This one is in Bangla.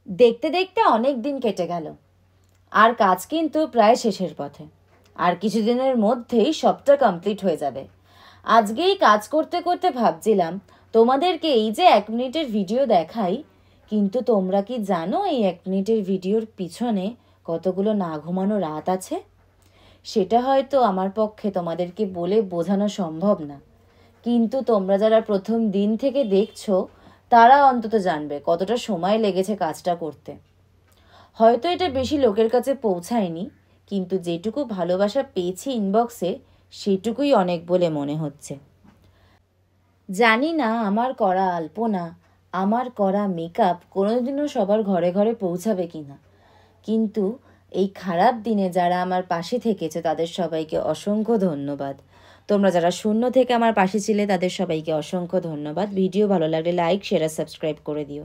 দেখতে দেখতে অনেক দিন কেটে গেল, আর কাজ কিন্তু প্রায় শেষের পথে। আর কিছুদিনের মধ্যেই সবটা কমপ্লিট হয়ে যাবে। আজকেই কাজ করতে করতে ভাবছিলাম তোমাদেরকে এই যে 1 মিনিটের ভিডিও দেখাই, কিন্তু তোমরা কি জানো এই 1 মিনিটের ভিডিওর পিছনে কতগুলো না ঘুমানো রাত আছে? সেটা হয়তো আমার পক্ষে তোমাদেরকে বলে বোঝানো সম্ভব না, কিন্তু তোমরা যারা প্রথম দিন থেকে দেখছো তারা অন্তত জানবে কতটা সময় লেগেছে কাজটা করতে। হয়তো এটা বেশি লোকের কাছে পৌঁছায়নি, কিন্তু যেটুকু ভালোবাসা পেয়েছি ইনবক্সে সেটুকুই অনেক বলে মনে হচ্ছে। জানি না আমার করা আলপনা, আমার করা মেকআপ কোনোদিনও সবার ঘরে ঘরে পৌঁছাবে কিনা, কিন্তু এই খারাপ দিনে যারা আমার পাশে থেকেছে তাদের সবাইকে অসংখ্য ধন্যবাদ। তোমরা যারা শূন্য থেকে আমার পাশে ছিলে তাদের সবাইকে অসংখ্য ধন্যবাদ। ভিডিও ভালো লাগলে লাইক, শেয়ার আর সাবস্ক্রাইব করে দিও।